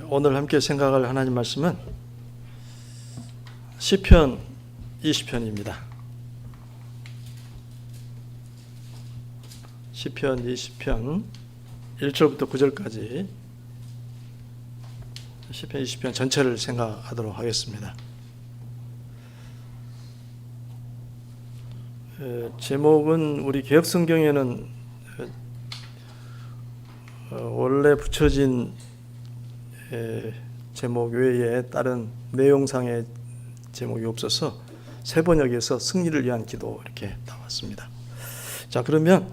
오늘 함께 생각할 하나님 말씀은 시편 20편입니다. 시편 20편 1절부터 9절까지 시편 20편 전체를 생각하도록 하겠습니다. 제목은 우리 개역성경에는 원래 붙여진 제목 외에 다른 내용상의 제목이 없어서 새 번역에서 승리를 위한 기도 이렇게 나왔습니다. 자, 그러면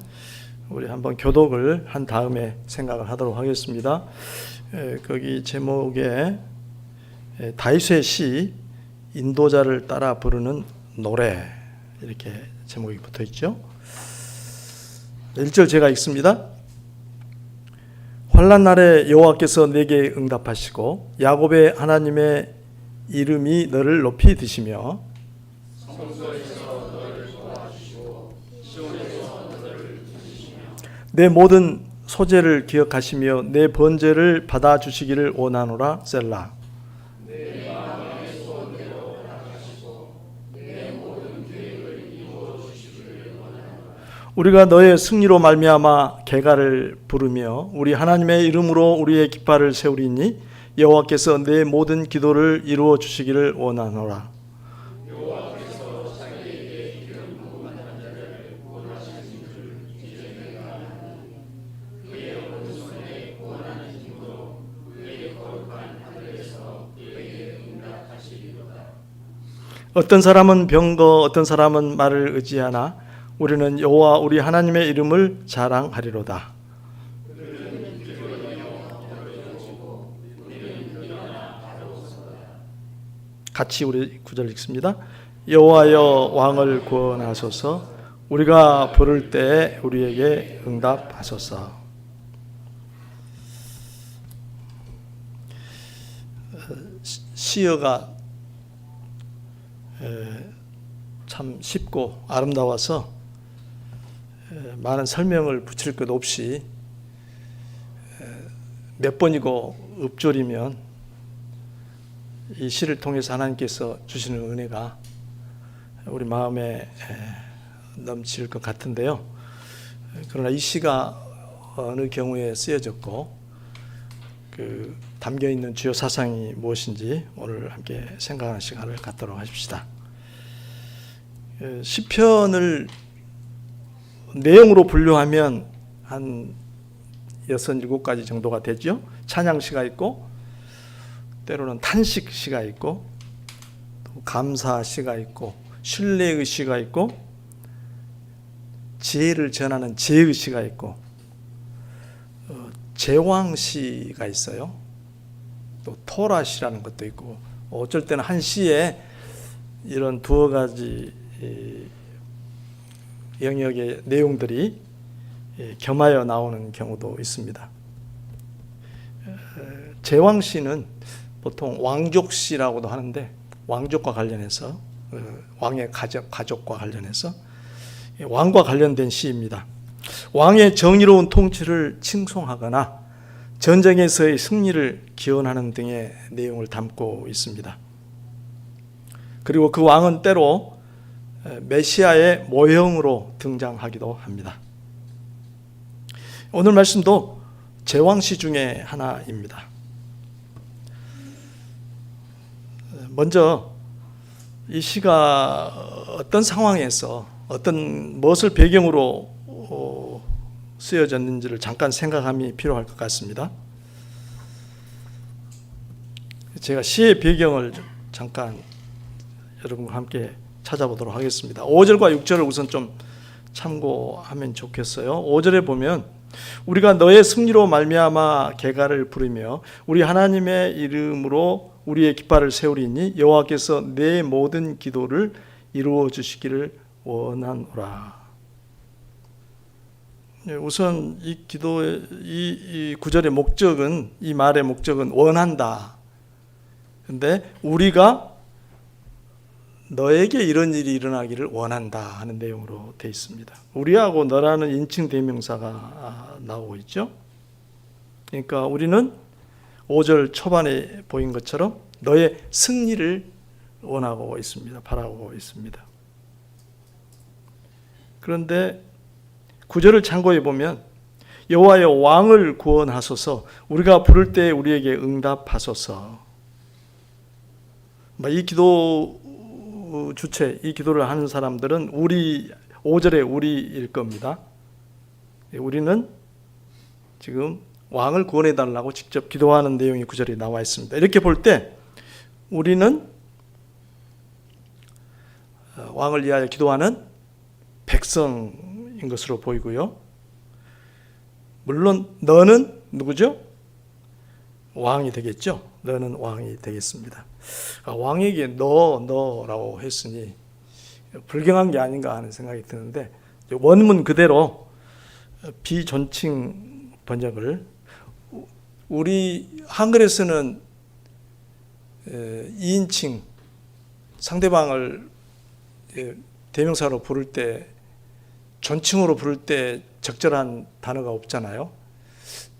우리 한번 교독을 한 다음에 생각을 하도록 하겠습니다. 거기 제목에 다윗의 시 인도자를 따라 부르는 노래 이렇게 제목이 붙어 있죠. 1절 제가 읽습니다. 환난 날에 여호와께서 내게 응답하시고 야곱의 하나님의 이름이 너를 높이 드시며 내 모든 소재를 기억하시며 내 번제를 받아주시기를 원하노라. 셀라. 우리가 너의 승리로 말미암아 개가를 부르며 우리 하나님의 이름으로 우리의 깃발을 세우리니 여호와께서 내 모든 기도를 이루어 주시기를 원하노라. 어떤 사람은 병거, 어떤 사람은 말을 의지하나 우리는 여호와 우리 하나님의 이름을 자랑하리로다. 같이 우리 9절 읽습니다. 여호와여 왕을 구원하소서. 우리가 부를 때 우리에게 응답하소서. 시어가 참 쉽고 아름다워서 많은 설명을 붙일 것 없이 몇 번이고 읊조리면 이 시를 통해서 하나님께서 주시는 은혜가 우리 마음에 넘칠 것 같은데요. 그러나 이 시가 어느 경우에 쓰여졌고 그 담겨있는 주요 사상이 무엇인지 오늘 함께 생각하는 시간을 갖도록 하십시다. 시편을 내용으로 분류하면 한 6, 7가지 정도가 되죠. 찬양시가 있고 때로는 탄식시가 있고 또 감사시가 있고 신뢰의 시가 있고 지혜를 전하는 지혜의 시가 있고 제왕시가 있어요. 또 토라시라는 것도 있고 어쩔 때는 한 시에 이런 두어 가지 영역의 내용들이 겸하여 나오는 경우도 있습니다. 제왕시는 보통 왕족시라고도 하는데 왕족과 관련해서 왕의 가족과 관련해서 왕과 관련된 시입니다. 왕의 정의로운 통치를 칭송하거나 전쟁에서의 승리를 기원하는 등의 내용을 담고 있습니다. 그리고 그 왕은 때로 메시아의 모형으로 등장하기도 합니다. 오늘 말씀도 제왕시 중에 하나입니다. 먼저 이 시가 어떤 상황에서 어떤 무엇을 배경으로 쓰여졌는지를 잠깐 생각함이 필요할 것 같습니다. 제가 시의 배경을 잠깐 여러분과 함께 찾아보도록 하겠습니다. 5절과 6절을 우선 좀 참고하면 좋겠어요. 5절에 보면 우리가 너의 승리로 말미암아 개가를 부르며 우리 하나님의 이름으로 우리의 깃발을 세우리니 여호와께서 내 모든 기도를 이루어 주시기를 원하노라. 우선 이 기도의 이 구절의 목적은, 이 말의 목적은 원한다. 근데 우리가 너에게 이런 일이 일어나기를 원한다 하는 내용으로 되어 있습니다. 우리하고 너라는 인칭 대명사가 나오고 있죠. 그러니까 우리는 5절 초반에 보인 것처럼 너의 승리를 원하고 있습니다. 바라고 있습니다. 그런데 9절을 참고해 보면 여호와여 왕을 구원하소서 우리가 부를 때 우리에게 응답하소서. 이 기도 주체, 이 기도를 하는 사람들은 5절에 우리일 겁니다. 우리는 지금 왕을 구원해 달라고 직접 기도하는 내용이 9절에 나와 있습니다. 이렇게 볼 때 우리는 왕을 위하여 기도하는 백성인 것으로 보이고요. 물론 너는 누구죠? 왕이 되겠죠. 너는 왕이 되겠습니다. 왕에게 너라고 했으니 불경한 게 아닌가 하는 생각이 드는데 원문 그대로 비존칭 번역을 우리 한글에서는 2인칭 상대방을 대명사로 부를 때 존칭으로 부를 때 적절한 단어가 없잖아요.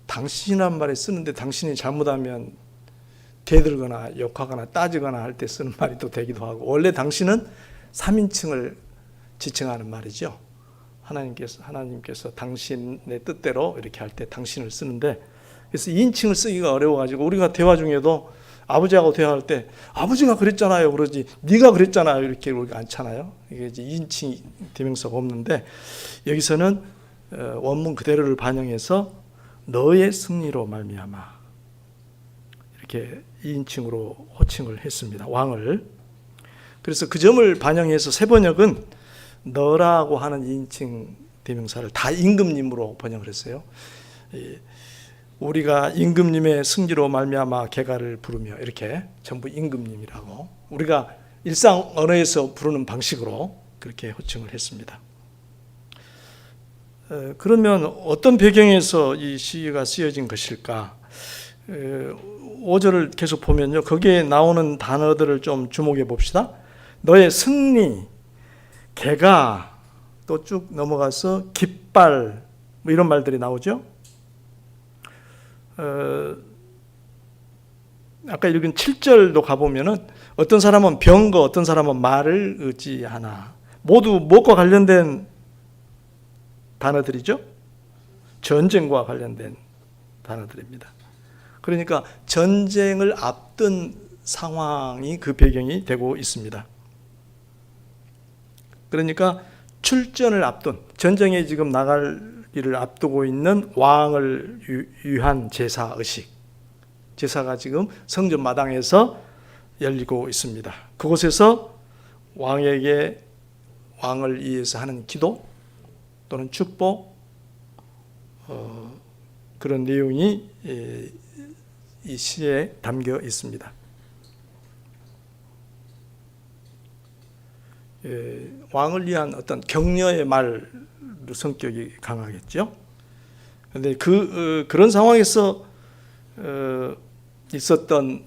당신이란 말을 쓰는데 당신이 잘못하면 대들거나 욕하거나 따지거나 할 때 쓰는 말이 또 되기도 하고 원래 당신은 3인칭을 지칭하는 말이죠. 하나님께서 당신의 뜻대로 이렇게 할 때 당신을 쓰는데 그래서 2인칭을 쓰기가 어려워가지고 우리가 대화 중에도 아버지하고 대화할 때 아버지가 그랬잖아요 그러지 네가 그랬잖아요 이렇게 우리가 않잖아요. 이게 이제 2인칭 대명사가 없는데 여기서는 원문 그대로를 반영해서 너의 승리로 말미암아 이렇게 2인칭으로 호칭을 했습니다. 왕을. 그래서 그 점을 반영해서 새 번역은 너라고 하는 2인칭 대명사를 다 임금님으로 번역을 했어요. 우리가 임금님의 승리로 말미암아 개가를 부르며 이렇게 전부 임금님이라고 우리가 일상 언어에서 부르는 방식으로 그렇게 호칭을 했습니다. 그러면 어떤 배경에서 이 시가 쓰여진 것일까? 5절을 계속 보면요. 거기에 나오는 단어들을 좀 주목해 봅시다. 너의 승리, 개가 또 쭉 넘어가서 깃발 뭐 이런 말들이 나오죠. 아까 읽은 7절도 가보면은 어떤 사람은 병거, 어떤 사람은 말을 의지하나 모두 무엇과 관련된 단어들이죠? 전쟁과 관련된 단어들입니다. 그러니까 전쟁을 앞둔 상황이 그 배경이 되고 있습니다. 그러니까 출전을 앞둔 전쟁에 지금 나갈 일을 앞두고 있는 왕을 위한 제사 의식, 제사가 지금 성전 마당에서 열리고 있습니다. 그곳에서 왕에게 왕을 위해서 하는 기도 또는 축복 그런 내용이 이 시에 담겨 있습니다. 왕을 위한 어떤 격려의 말 성격이 강하겠죠. 그런데 그런 상황에서 있었던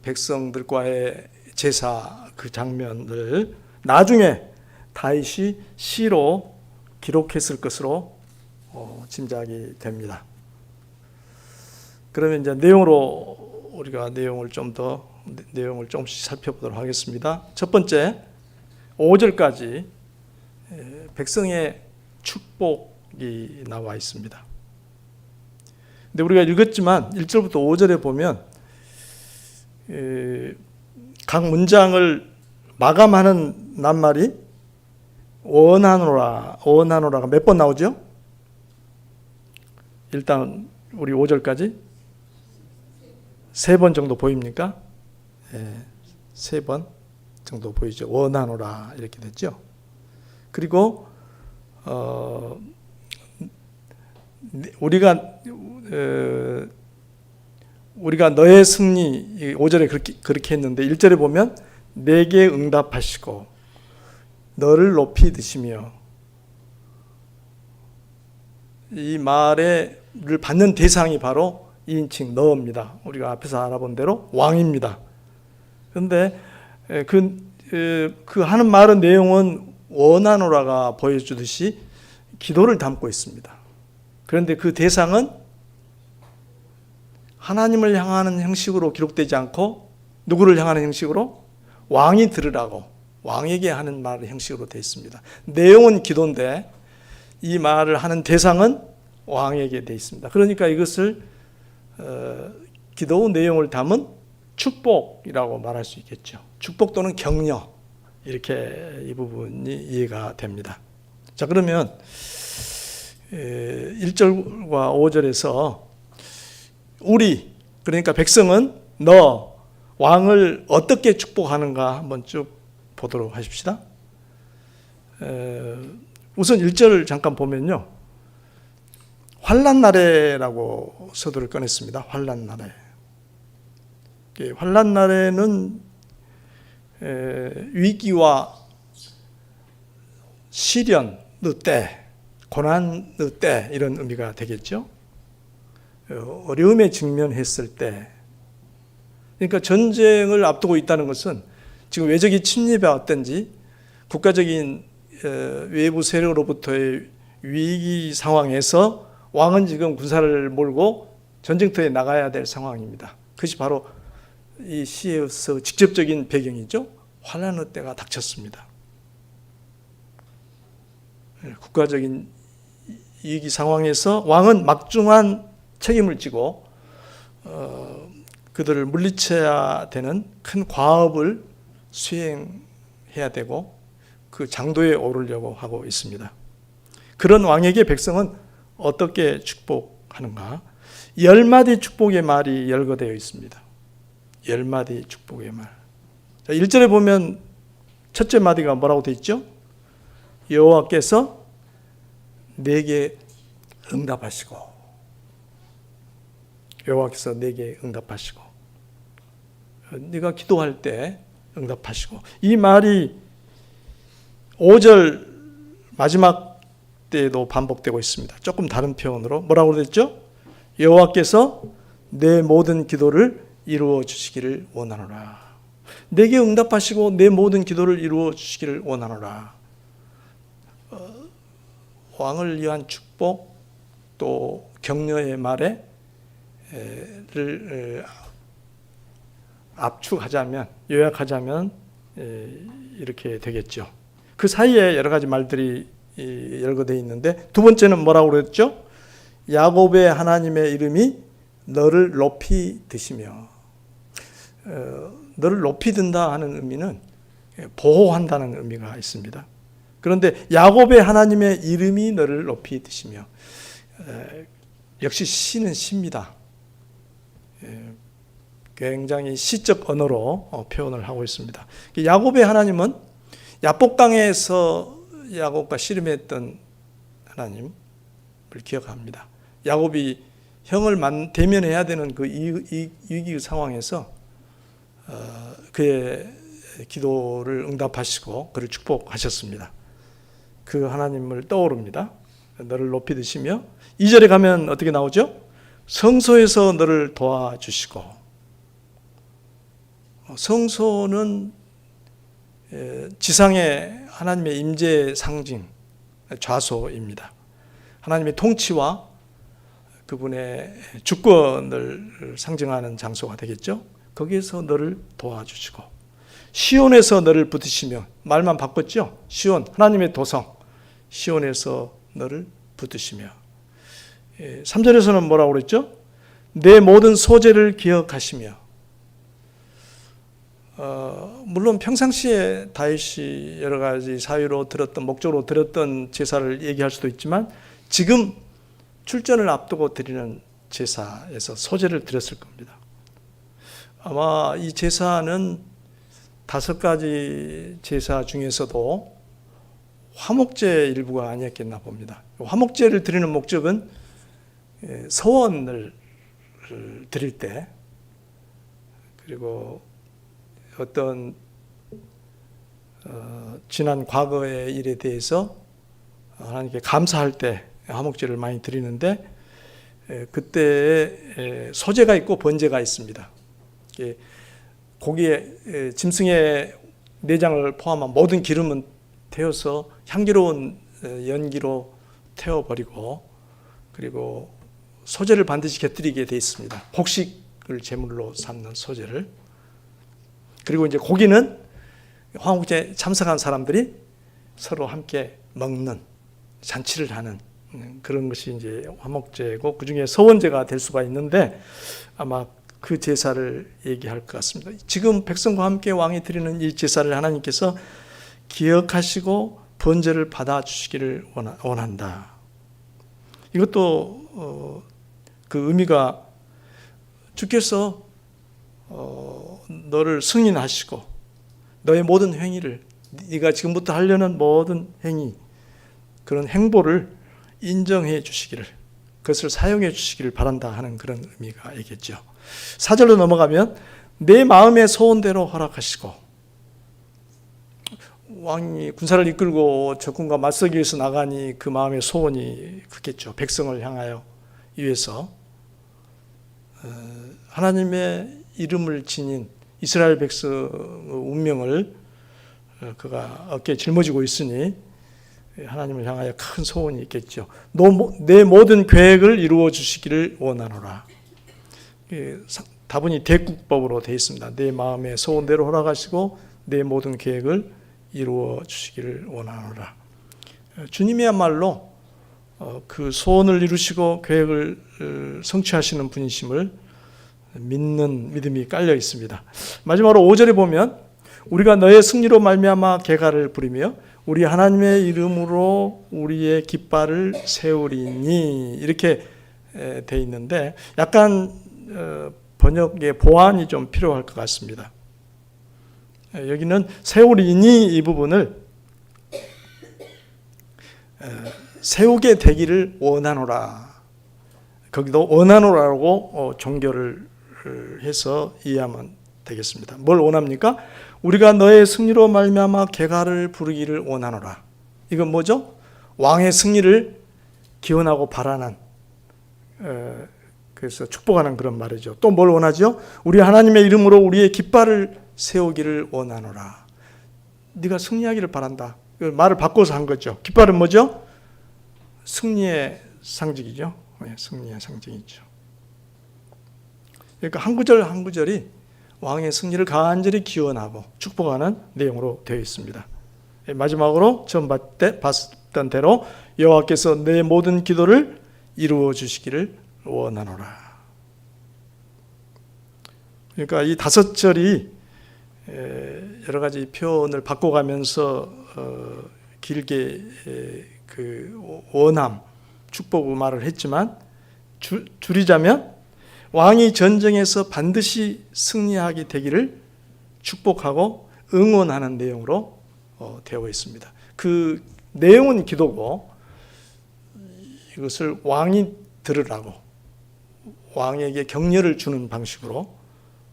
백성들과의 제사 그 장면을 나중에 다윗이 시로 기록했을 것으로 짐작이 됩니다. 그러면 이제 내용으로 우리가 내용을 조금씩 살펴보도록 하겠습니다. 첫 번째 5절까지 백성의 축복이 나와 있습니다. 근데 우리가 읽었지만 1절부터 5절에 보면 각 문장을 마감하는 낱말이 원하노라가 몇 번 나오죠? 일단 우리 5절까지 3번 정도 보입니까? 3번 정도 보이죠. 원하노라 이렇게 됐죠. 그리고 우리가 너의 승리 5절에 그렇게 했는데 1절에 보면 내게 응답하시고 너를 높이 드시며 이 말을 받는 대상이 바로 2인칭 너입니다. 우리가 앞에서 알아본 대로 왕입니다. 그런데 그 하는 말의 내용은 원하노라가 보여주듯이 기도를 담고 있습니다. 그런데 그 대상은 하나님을 향하는 형식으로 기록되지 않고 누구를 향하는 형식으로? 왕이 들으라고 왕에게 하는 말의 형식으로 되어 있습니다. 내용은 기도인데 이 말을 하는 대상은 왕에게 되어 있습니다. 그러니까 이것을 기도의 내용을 담은 축복이라고 말할 수 있겠죠. 축복 또는 격려, 이렇게 이 부분이 이해가 됩니다. 자, 그러면 1절과 5절에서 우리, 그러니까 백성은 너 왕을 어떻게 축복하는가 한번 쭉 보도록 하십시다. 우선 1절 잠깐 보면요, 환난 날에라고 서두를 꺼냈습니다. 환난 날에. 환난 날에는 위기와 시련의 때, 고난의 때, 이런 의미가 되겠죠. 어려움에 직면했을 때, 그러니까 전쟁을 앞두고 있다는 것은 지금 외적이 침입해 왔든지 국가적인 외부 세력으로부터의 위기 상황에서 왕은 지금 군사를 몰고 전쟁터에 나가야 될 상황입니다. 그것이 바로 이 시에서 직접적인 배경이죠. 환난의 때가 닥쳤습니다. 국가적인 위기 상황에서 왕은 막중한 책임을 지고 그들을 물리쳐야 되는 큰 과업을 수행해야 되고 그 장도에 오르려고 하고 있습니다. 그런 왕에게 백성은 어떻게 축복하는가? 10마디 축복의 말이 열거되어 있습니다. 10마디 축복의 말. 자, 1절에 보면 첫째 마디가 뭐라고 되어 있죠? 여호와께서 내게 응답하시고, 여호와께서 내게 응답하시고, 네가 기도할 때 응답하시고. 이 말이 5절 마지막 때에도 반복되고 있습니다. 조금 다른 표현으로 뭐라고 그랬죠? 여호와께서 내 모든 기도를 이루어 주시기를 원하노라. 내게 응답하시고 내 모든 기도를 이루어 주시기를 원하노라. 왕을 위한 축복 또 격려의 말에 를 압축하자면, 요약하자면 이렇게 되겠죠. 그 사이에 여러 가지 말들이 열거되어 있는데, 두 번째는 뭐라고 그랬죠? 야곱의 하나님의 이름이 너를 높이 드시며. 너를 높이 든다 하는 의미는 보호한다는 의미가 있습니다. 그런데 야곱의 하나님의 이름이 너를 높이 드시며, 역시 시는 시입니다. 굉장히 시적 언어로 표현을 하고 있습니다. 야곱의 하나님은 야복 땅에서 야곱과 씨름했던 하나님을 기억합니다. 야곱이 형을 대면해야 되는 그 위기 상황에서 그의 기도를 응답하시고 그를 축복하셨습니다. 그 하나님을 떠오릅니다. 너를 높이 드시며, 2절에 가면 어떻게 나오죠? 성소에서 너를 도와주시고. 성소는 지상의 하나님의 임재의 상징, 좌소입니다. 하나님의 통치와 그분의 주권을 상징하는 장소가 되겠죠. 거기에서 너를 도와주시고, 시온에서 너를 붙드시며. 말만 바꿨죠. 시온, 하나님의 도성, 시온에서 너를 붙드시며. 3절에서는 뭐라고 그랬죠? 내 모든 소재를 기억하시며. 물론 평상시에 다윗이 여러 가지 사유로 드렸던, 목적으로 드렸던 제사를 얘기할 수도 있지만, 지금 출전을 앞두고 드리는 제사에서 소재를 드렸을 겁니다. 아마 이 제사는 5가지 제사 중에서도 화목제 일부가 아니었겠나 봅니다. 화목제를 드리는 목적은 서원을 드릴 때, 그리고 어떤 지난 과거의 일에 대해서 하나님께 감사할 때 화목제를 많이 드리는데, 그때 소제가 있고 번제가 있습니다. 고기에 짐승의 내장을 포함한 모든 기름은 태워서 향기로운 연기로 태워버리고, 그리고 소재를 반드시 곁들이게 돼 있습니다. 곡식을 제물로 삼는 소재를. 그리고 이제 고기는 화목제에 참석한 사람들이 서로 함께 먹는, 잔치를 하는 그런 것이 이제 화목제고, 그 중에 서원제가 될 수가 있는데 아마 그 제사를 얘기할 것 같습니다. 지금 백성과 함께 왕이 드리는 이 제사를 하나님께서 기억하시고 번제를 받아주시기를 원한다. 이것도 그 의미가 주께서 너를 승인하시고 너의 모든 행위를, 네가 지금부터 하려는 모든 행위, 그런 행보를 인정해 주시기를, 그것을 사용해 주시기를 바란다 하는 그런 의미가 있겠죠. 4절로 넘어가면 내 마음의 소원대로 허락하시고, 왕이 군사를 이끌고 적군과 맞서기 위해서 나가니 그 마음의 소원이 크겠죠. 백성을 향하여 위해서 하나님의 이름을 지닌 이스라엘 백성의 운명을 그가 어깨에 짊어지고 있으니 하나님을 향하여 큰 소원이 있겠죠. 내 모든 계획을 이루어 주시기를 원하노라. 다분히 대국법으로 되어 있습니다. 내 마음의 소원대로 허락하시고 내 모든 계획을 이루어 주시기를 원하노라. 주님이야말로 그 소원을 이루시고 계획을 성취하시는 분이심을 믿는 믿음이 깔려 있습니다. 마지막으로 5절에 보면 우리가 너의 승리로 말미암아 계가를 부리며 우리 하나님의 이름으로 우리의 깃발을 세우리니, 이렇게 돼 있는데 약간 번역의 보완이 좀 필요할 것 같습니다. 여기는 세우리니 이 부분을 세우게 되기를 원하노라, 거기도 원하노라고 종교를 해서 이해하면 되겠습니다. 뭘 원합니까? 우리가 너의 승리로 말미암아 계가를 부르기를 원하노라. 이건 뭐죠? 왕의 승리를 기원하고 바라는, 그래서 축복하는 그런 말이죠. 또 뭘 원하죠? 우리 하나님의 이름으로 우리의 깃발을 세우기를 원하노라. 네가 승리하기를 바란다. 말을 바꿔서 한 거죠. 깃발은 뭐죠? 승리의 상징이죠. 승리의 상징이죠. 그러니까 한 구절 한 구절이 왕의 승리를 간절히 기원하고 축복하는 내용으로 되어 있습니다. 마지막으로 처음 봤던 대로 여호와께서 내 모든 기도를 이루어 주시기를 원하노라. 그러니까 이 5절이 여러 가지 표현을 바꿔가면서 길게 그 원함, 축복 말을 했지만 줄이자면 왕이 전쟁에서 반드시 승리하게 되기를 축복하고 응원하는 내용으로 되어 있습니다. 그 내용은 기도고 이것을 왕이 들으라고 왕에게 격려를 주는 방식으로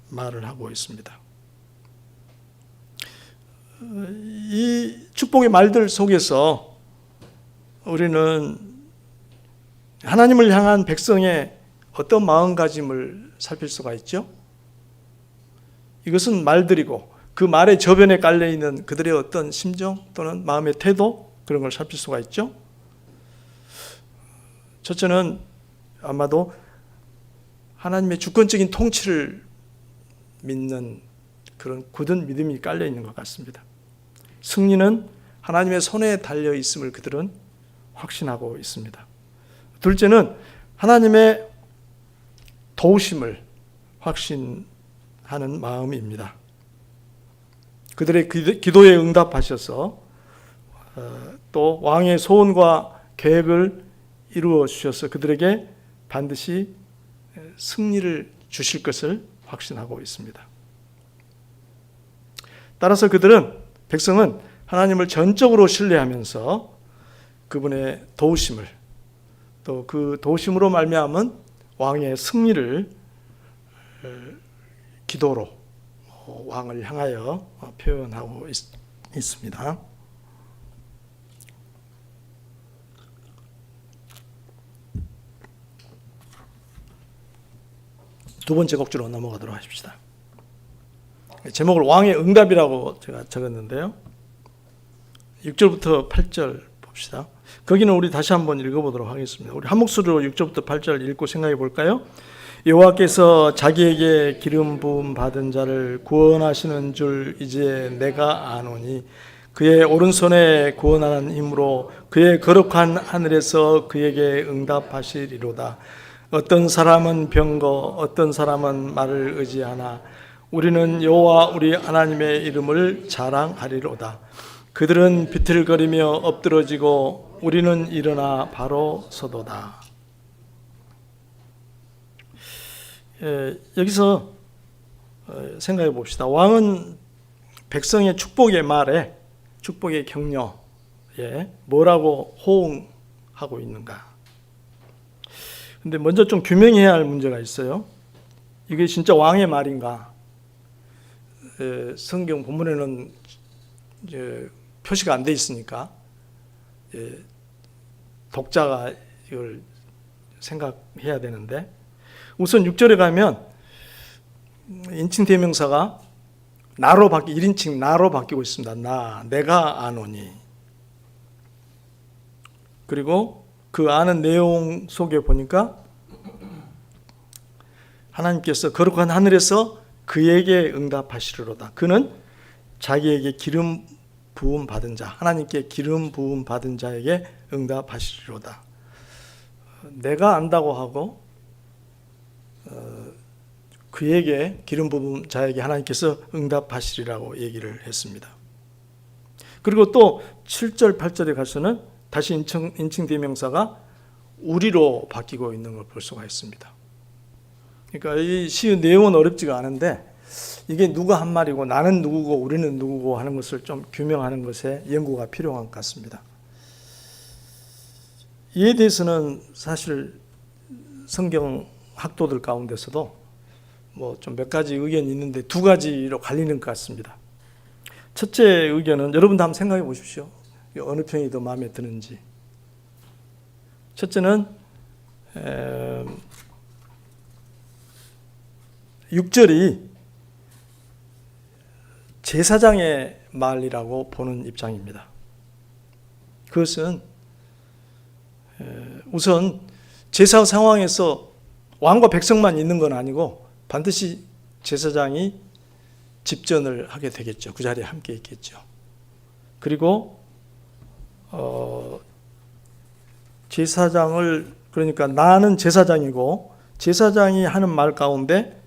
말을 하고 있습니다. 이 축복의 말들 속에서 우리는 하나님을 향한 백성의 어떤 마음가짐을 살필 수가 있죠? 이것은 말들이고 그 말의 저변에 깔려있는 그들의 어떤 심정 또는 마음의 태도, 그런 걸 살필 수가 있죠? 첫째는 아마도 하나님의 주권적인 통치를 믿는 그런 굳은 믿음이 깔려있는 것 같습니다. 승리는 하나님의 손에 달려 있음을 그들은 확신하고 있습니다. 둘째는 하나님의 도우심을 확신하는 마음입니다. 그들의 기도에 응답하셔서 또 왕의 소원과 계획을 이루어 주셔서 그들에게 반드시 승리를 주실 것을 확신하고 있습니다. 따라서 백성은 하나님을 전적으로 신뢰하면서 그분의 도우심을, 또 그 도우심으로 말미암은 왕의 승리를 기도로 왕을 향하여 표현하고 있습니다. 두 번째 곡주로 넘어가도록 하십시다. 제목을 왕의 응답이라고 제가 적었는데요. 6절부터 8절 봅시다. 봅시다. 거기는 우리 다시 한번 읽어보도록 하겠습니다. 우리 한 목소리로 6절부터 8절 읽고 생각해 볼까요? 여호와께서 자기에게 기름 부음 받은 자를 구원하시는 줄 이제 내가 아노니 그의 오른손에 구원하는 힘으로 그의 거룩한 하늘에서 그에게 응답하시리로다. 어떤 사람은 병거 어떤 사람은 말을 의지하나 우리는 여호와 우리 하나님의 이름을 자랑하리로다. 그들은 비틀거리며 엎드러지고 우리는 일어나 바로 서도다. 여기서 생각해 봅시다. 왕은 백성의 축복의 말에 축복의 격려에 뭐라고 호응하고 있는가? 근데 먼저 좀 규명해야 할 문제가 있어요. 이게 진짜 왕의 말인가? 성경 본문에는 이제 표시가 안 돼 있으니까 독자가 이걸 생각해야 되는데, 우선 6절에 가면 인칭 대명사가 나로 1인칭 나로 바뀌고 있습니다. 내가 아노니. 그리고 그 아는 내용 속에 보니까 하나님께서 거룩한 하늘에서 그에게 응답하시리로다. 그는 자기에게 기름 부음 받은 자, 하나님께 기름 부음 받은 자에게 응답하시리로다. 내가 안다고 하고 그에게 기름 부음 자에게 하나님께서 응답하시리라고 얘기를 했습니다. 그리고 또 7절 8절에 가서는 다시 인칭 대명사가 우리로 바뀌고 있는 걸 볼 수가 있습니다. 그러니까 이 시의 내용은 어렵지가 않은데 이게 누가 한 말이고 나는 누구고 우리는 누구고 하는 것을 좀 규명하는 것에 연구가 필요한 것 같습니다. 이에 대해서는 사실 성경 학도들 가운데서도 뭐 좀 몇 가지 의견이 있는데 두 가지로 갈리는 것 같습니다. 첫째 의견은 여러분도 한번 생각해 보십시오. 어느 편이 더 마음에 드는지. 첫째는 6절이 제사장의 말이라고 보는 입장입니다. 그것은 우선 제사 상황에서 왕과 백성만 있는 건 아니고 반드시 제사장이 집전을 하게 되겠죠. 그 자리에 함께 있겠죠. 그리고 제사장을, 그러니까 나는 제사장이고 제사장이 하는 말 가운데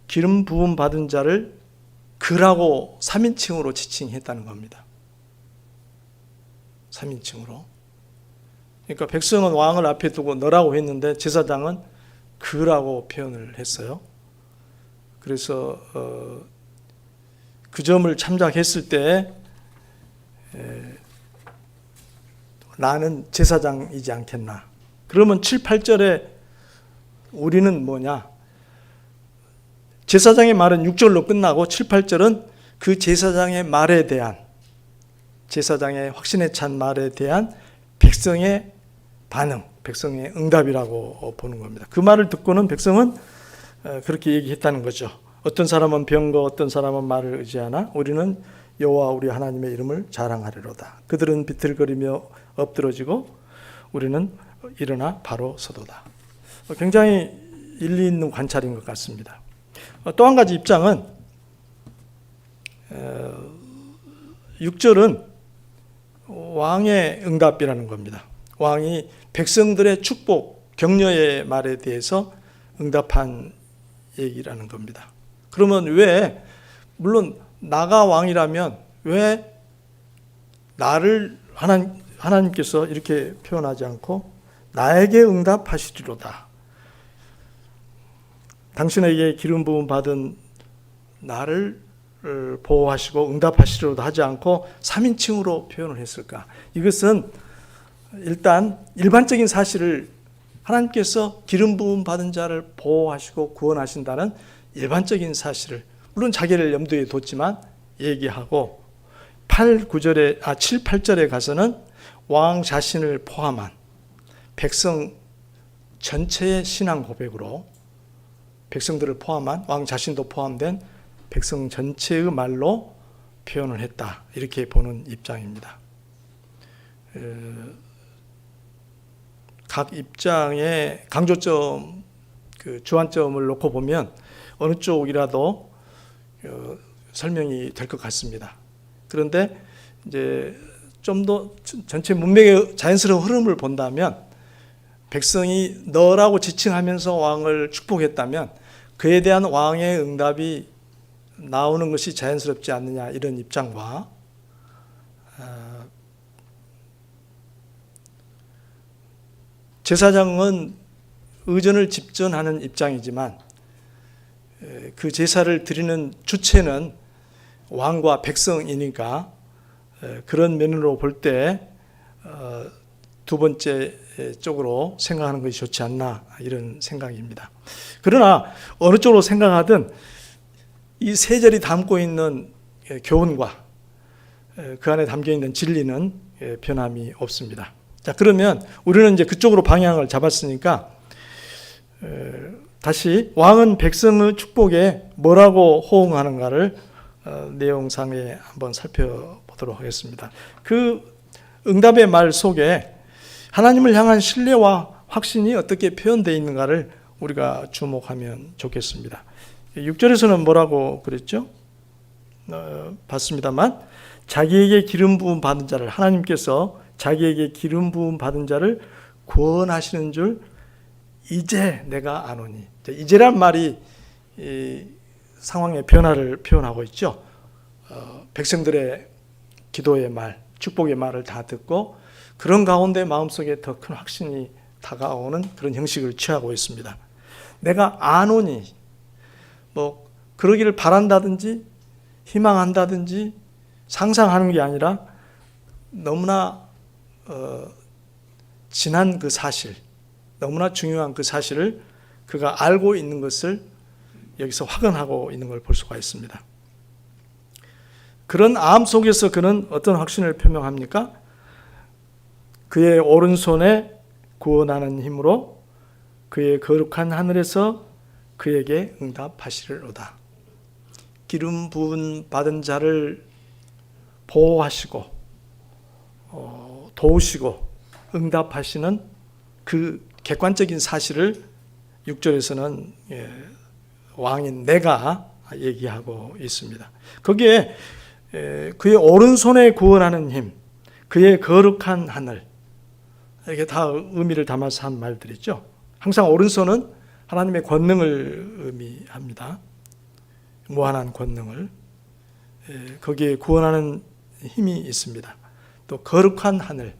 기름 부음 받은 자를 그라고 3인칭으로 지칭했다는 겁니다. 3인칭으로. 그러니까 백성은 왕을 앞에 두고 너라고 했는데 제사장은 그라고 표현을 했어요. 그래서 그 점을 참작했을 때 나는 제사장이지 않겠나. 그러면 7, 8절에 우리는 뭐냐? 제사장의 말은 6절로 끝나고 7, 8절은 그 제사장의 말에 대한, 제사장의 확신에 찬 말에 대한 백성의 반응, 백성의 응답이라고 보는 겁니다. 그 말을 듣고는 백성은 그렇게 얘기했다는 거죠. 어떤 사람은 병거 어떤 사람은 말을 의지하나 우리는 여호와 우리 하나님의 이름을 자랑하리로다. 그들은 비틀거리며 엎드러지고 우리는 일어나 바로 서도다. 굉장히 일리 있는 관찰인 것 같습니다. 또 한 가지 입장은 6절은 왕의 응답이라는 겁니다. 왕이 백성들의 축복, 격려의 말에 대해서 응답한 얘기라는 겁니다. 그러면 왜, 물론 나가 왕이라면 왜 나를 하나님께서 이렇게 표현하지 않고 나에게 응답하시리로다. 당신에게 기름 부음 받은 나를 보호하시고 응답하시리로다 하지 않고 3인칭으로 표현을 했을까? 이것은 일단 일반적인 사실을, 하나님께서 기름 부음 받은 자를 보호하시고 구원하신다는 일반적인 사실을, 물론 자기를 염두에 뒀지만 얘기하고 7, 8절에 가서는 왕 자신을 포함한 백성 전체의 신앙 고백으로, 백성들을 포함한 왕 자신도 포함된 백성 전체의 말로 표현을 했다, 이렇게 보는 입장입니다. 각 입장의 강조점, 그 주안점을 놓고 보면 어느 쪽이라도 설명이 될 것 같습니다. 그런데 이제 좀 더 전체 문맥의 자연스러운 흐름을 본다면, 백성이 너라고 지칭하면서 왕을 축복했다면 그에 대한 왕의 응답이 나오는 것이 자연스럽지 않느냐, 이런 입장과 제사장은 의전을 집전하는 입장이지만 그 제사를 드리는 주체는 왕과 백성이니까 그런 면으로 볼 때 두 번째 쪽으로 생각하는 것이 좋지 않나, 이런 생각입니다. 그러나 어느 쪽으로 생각하든 이 세 절이 담고 있는 교훈과 그 안에 담겨 있는 진리는 변함이 없습니다. 자, 그러면 우리는 이제 그쪽으로 방향을 잡았으니까 다시 왕은 백성의 축복에 뭐라고 호응하는가를 내용상에 한번 살펴보도록 하겠습니다. 그 응답의 말 속에 하나님을 향한 신뢰와 확신이 어떻게 표현되어 있는가를 우리가 주목하면 좋겠습니다. 6절에서는 뭐라고 그랬죠? 봤습니다만, 자기에게 기름 부음 받은 자를, 하나님께서 자기에게 기름 부음 받은 자를 구원하시는 줄 이제 내가 아노니. 이제란 말이 이 상황의 변화를 표현하고 있죠. 백성들의 기도의 말, 축복의 말을 다 듣고 그런 가운데 마음속에 더 큰 확신이 다가오는 그런 형식을 취하고 있습니다. 내가 아노니, 뭐 그러기를 바란다든지 희망한다든지 상상하는 게 아니라 너무나 지난 그 사실, 너무나 중요한 그 사실을 그가 알고 있는 것을 여기서 확언하고 있는 걸 볼 수가 있습니다. 그런 암 속에서 그는 어떤 확신을 표명합니까? 그의 오른손에 구원하는 힘으로 그의 거룩한 하늘에서 그에게 응답하시리로다. 기름 부은 받은 자를 보호하시고 도우시고 응답하시는 그 객관적인 사실을 6절에서는 왕인 내가 얘기하고 있습니다. 거기에 그의 오른손에 구원하는 힘, 그의 거룩한 하늘, 이게 다 의미를 담아서 한 말들이죠. 항상 오른손은 하나님의 권능을 의미합니다. 무한한 권능을. 거기에 구원하는 힘이 있습니다. 또 거룩한 하늘,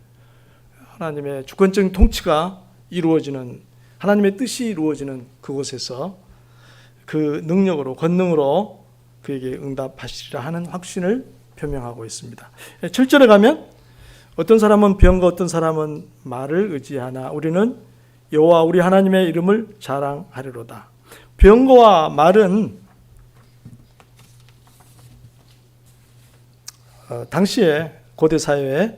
하나님의 주권적인 통치가 이루어지는, 하나님의 뜻이 이루어지는 그곳에서 그 능력으로, 권능으로 그에게 응답하시리라 하는 확신을 표명하고 있습니다. 7절에 가면 어떤 사람은 병과 어떤 사람은 말을 의지하나 우리는 여호와 우리 하나님의 이름을 자랑하리로다. 병거와 말은 당시에 고대 사회에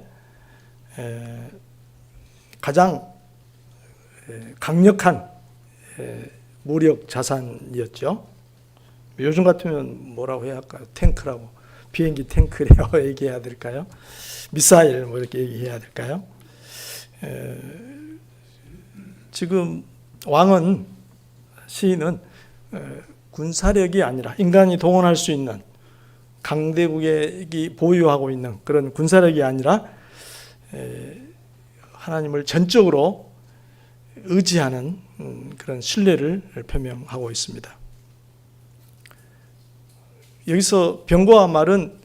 가장 강력한 무력 자산이었죠. 요즘 같으면 뭐라고 해야 할까요? 탱크라고, 비행기 탱크라고 얘기해야 될까요? 미사일 뭐 이렇게 얘기해야 될까요? 지금 왕은, 시인은 군사력이 아니라 인간이 동원할 수 있는, 강대국이 보유하고 있는 그런 군사력이 아니라 하나님을 전적으로 의지하는 그런 신뢰를 표명하고 있습니다. 여기서 병거와 말은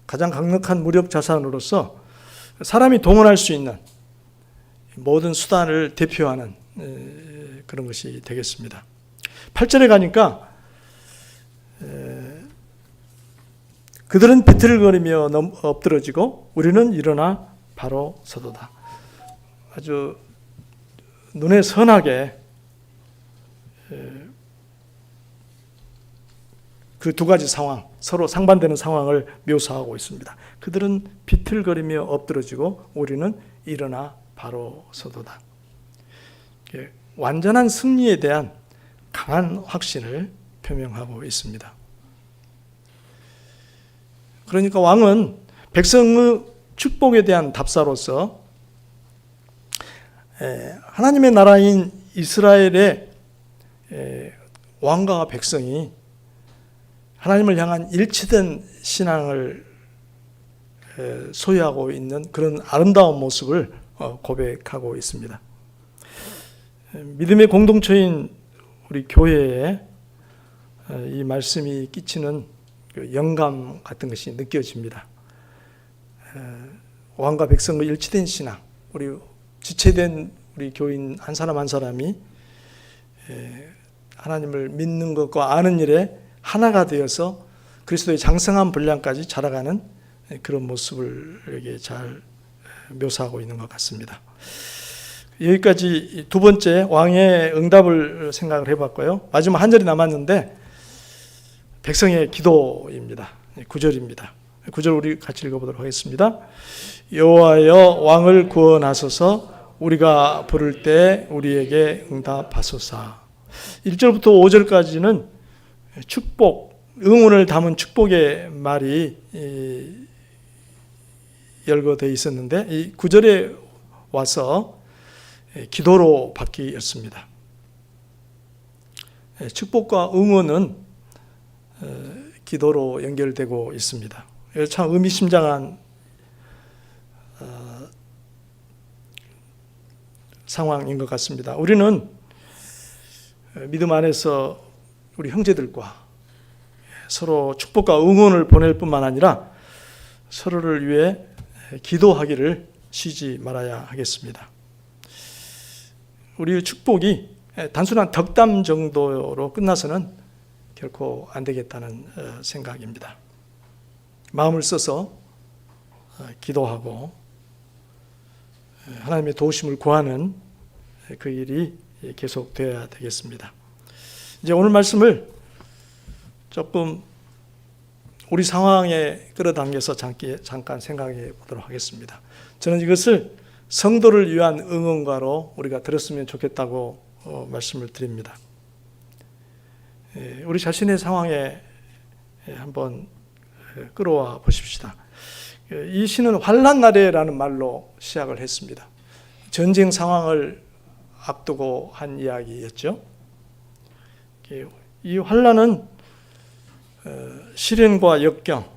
가장 강력한 무력 자산으로서 사람이 동원할 수 있는 모든 수단을 대표하는 그런 것이 되겠습니다. 8절에 가니까 그들은 비틀거리며 엎드러지고 우리는 일어나 바로 서도다. 아주 눈에 선하게 그 두 가지 상황, 서로 상반되는 상황을 묘사하고 있습니다. 그들은 비틀거리며 엎드러지고 우리는 일어나 바로 서도다. 완전한 승리에 대한 강한 확신을 표명하고 있습니다. 그러니까 왕은 백성의 축복에 대한 답사로서 하나님의 나라인 이스라엘의 왕과 백성이 하나님을 향한 일치된 신앙을 소유하고 있는 그런 아름다운 모습을 고백하고 있습니다. 믿음의 공동체인 우리 교회에 이 말씀이 끼치는 영감 같은 것이 느껴집니다. 왕과 백성의 일치된 신앙, 우리 지체된 우리 교인 한 사람 한 사람이 하나님을 믿는 것과 아는 일에 하나가 되어서 그리스도의 장성한 분량까지 자라가는 그런 모습을 여기에 잘 묘사하고 있는 것 같습니다. 여기까지 두 번째 왕의 응답을 생각을 해봤고요. 마지막 한 절이 남았는데 백성의 기도입니다. 9절입니다. 9절 우리 같이 읽어보도록 하겠습니다. 여호와여 왕을 구원하소서 우리가 부를 때 우리에게 응답하소서. 1절부터 5절까지는 축복, 응원을 담은 축복의 말이 열거되어 있었는데 이 9절에 와서 기도로 바뀌었습니다. 축복과 응원은 기도로 연결되고 있습니다. 참 의미심장한 상황인 것 같습니다. 우리는 믿음 안에서 우리 형제들과 서로 축복과 응원을 보낼 뿐만 아니라 서로를 위해 기도하기를 쉬지 말아야 하겠습니다. 우리의 축복이 단순한 덕담 정도로 끝나서는 결코 안 되겠다는 생각입니다. 마음을 써서 기도하고 하나님의 도우심을 구하는 그 일이 계속되어야 되겠습니다. 이제 오늘 말씀을 조금 우리 상황에 끌어당겨서 잠깐 생각해 보도록 하겠습니다. 저는 이것을 성도를 위한 응원가로 우리가 들었으면 좋겠다고 말씀을 드립니다. 우리 자신의 상황에 한번 끌어와 보십시다. 이 시는 환난 날에라는 말로 시작을 했습니다. 전쟁 상황을 앞두고 한 이야기였죠. 이 환난은 시련과 역경,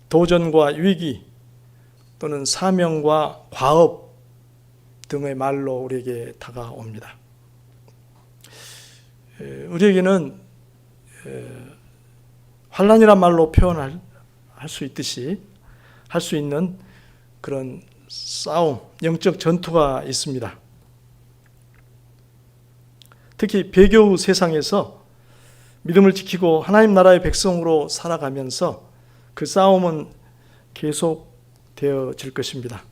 도전과 위기 또는 사명과 과업 등의 말로 우리에게 다가옵니다. 우리에게는 환난이란 말로 표현할 수 있듯이 할 수 있는 그런 싸움, 영적 전투가 있습니다. 특히 배교의 세상에서 믿음을 지키고 하나님 나라의 백성으로 살아가면서 그 싸움은 계속되어질 것입니다.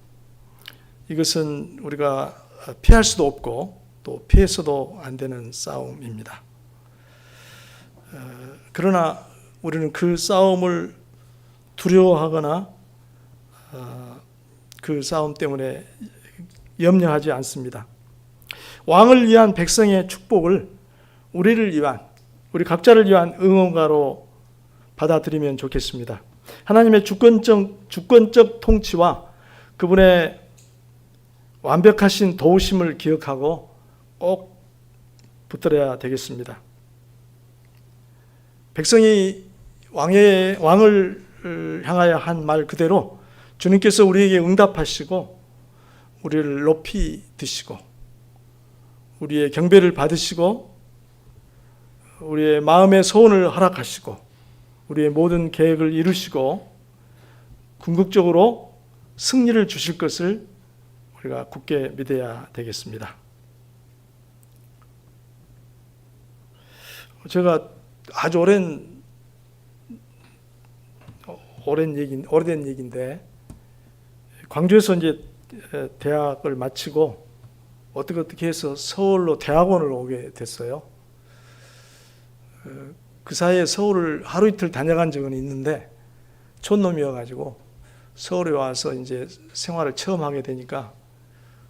이것은 우리가 피할 수도 없고 또 피해서도 안 되는 싸움입니다. 그러나 우리는 그 싸움을 두려워하거나 그 싸움 때문에 염려하지 않습니다. 왕을 위한 백성의 축복을 우리를 위한, 우리 각자를 위한 응원가로 받아들이면 좋겠습니다. 하나님의 주권적 통치와 그분의 완벽하신 도우심을 기억하고 꼭 붙들어야 되겠습니다. 백성이 왕을 향하여 한 말 그대로 주님께서 우리에게 응답하시고 우리를 높이 드시고 우리의 경배를 받으시고 우리의 마음의 소원을 허락하시고 우리의 모든 계획을 이루시고 궁극적으로 승리를 주실 것을 우리가 굳게 믿어야 되겠습니다. 제가 아주 오래된 얘기인데 광주에서 이제 대학을 마치고 어떻게 해서 서울로 대학원을 오게 됐어요. 그 사이에 서울을 하루 이틀 다녀간 적은 있는데 촌놈이어가지고 서울에 와서 이제 생활을 처음 하게 되니까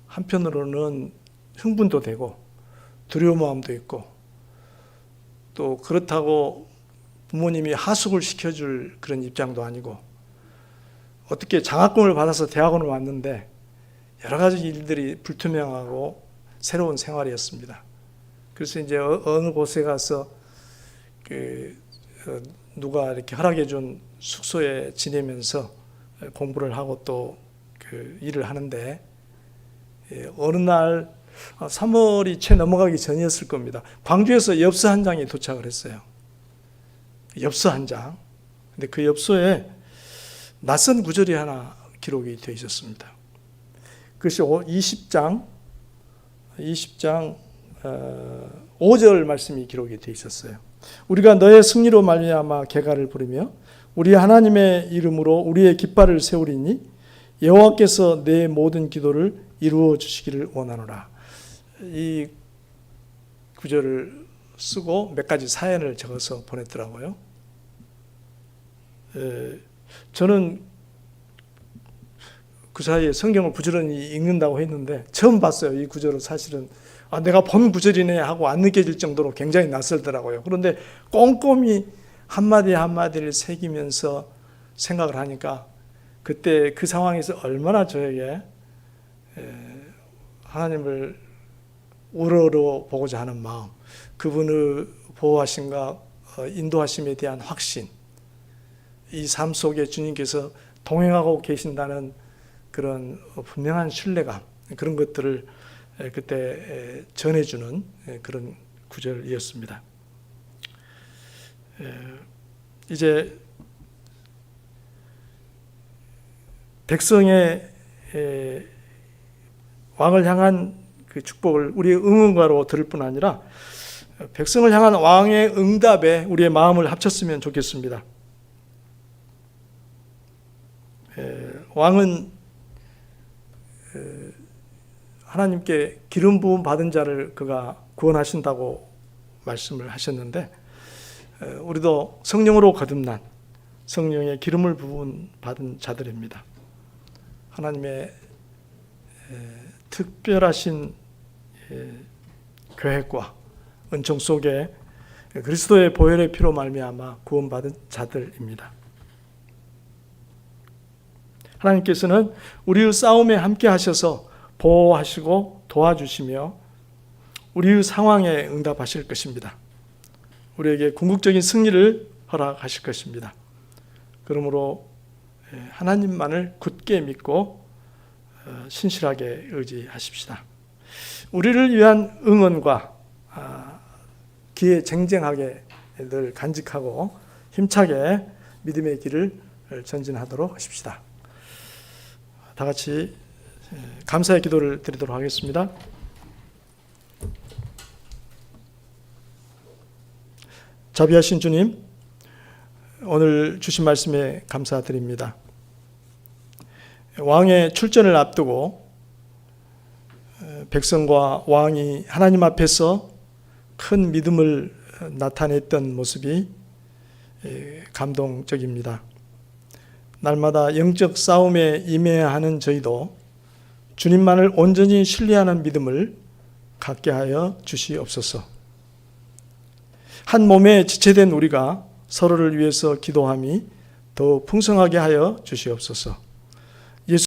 한편으로는 흥분도 되고 두려운 마음도 있고 또 그렇다고 부모님이 하숙을 시켜줄 그런 입장도 아니고 어떻게 장학금을 받아서 대학원을 왔는데 여러 가지 일들이 불투명하고 새로운 생활이었습니다. 그래서 이제 어느 곳에 가서 누가 이렇게 허락해 준 숙소에 지내면서 공부를 하고 또 일을 하는데, 어느 날 3월이 채 넘어가기 전이었을 겁니다. 광주에서 엽서 한 장이 도착을 했어요. 엽서 한 장. 근데 그 엽서에 낯선 구절이 하나 기록이 되어 있었습니다. 그것이 20장 5절 말씀이 기록이 되어 있었어요. 우리가 너의 승리로 말미암아 개가를 부르며 우리 하나님의 이름으로 우리의 깃발을 세우리니 여호와께서 내 모든 기도를 이루어 주시기를 원하노라. 이 구절을 쓰고 몇 가지 사연을 적어서 보냈더라고요. 저는 그 사이에 성경을 부지런히 읽는다고 했는데 처음 봤어요. 이 구절을 사실은 내가 본 구절이네 하고 안 느껴질 정도로 굉장히 낯설더라고요. 그런데 꼼꼼히 한마디 한마디를 새기면서 생각을 하니까 그때 그 상황에서 얼마나 저에게 하나님을 우러러 보고자 하는 마음, 그분의 보호하심과 인도하심에 대한 확신, 이 삶 속에 주님께서 동행하고 계신다는 그런 분명한 신뢰감, 그런 것들을 그때 전해주는 그런 구절이었습니다. 이제 백성의 왕을 향한 그 축복을 우리의 응원가로 들을 뿐 아니라 백성을 향한 왕의 응답에 우리의 마음을 합쳤으면 좋겠습니다. 왕은 하나님께 기름 부음 받은 자를 그가 구원하신다고 말씀을 하셨는데, 우리도 성령으로 거듭난 성령의 기름을 부음 받은 자들입니다. 하나님의 특별하신 계획과 은총 속에 그리스도의 보혈의 피로 말미암아 구원받은 자들입니다. 하나님께서는 우리의 싸움에 함께 하셔서 보호하시고 도와주시며 우리의 상황에 응답하실 것입니다. 우리에게 궁극적인 승리를 허락하실 것입니다. 그러므로 하나님만을 굳게 믿고 신실하게 의지하십시다. 우리를 위한 응원과 기회 쟁쟁하게 늘 간직하고 힘차게 믿음의 길을 전진하도록 하십시다. 다 같이 감사의 기도를 드리도록 하겠습니다. 자비하신 주님, 오늘 주신 말씀에 감사드립니다. 왕의 출전을 앞두고 백성과 왕이 하나님 앞에서 큰 믿음을 나타냈던 모습이 감동적입니다. 날마다 영적 싸움에 임해야 하는 저희도 주님만을 온전히 신뢰하는 믿음을 갖게 하여 주시옵소서. 한 몸에 지체된 우리가 서로를 위해서 기도함이 더 풍성하게 하여 주시옵소서.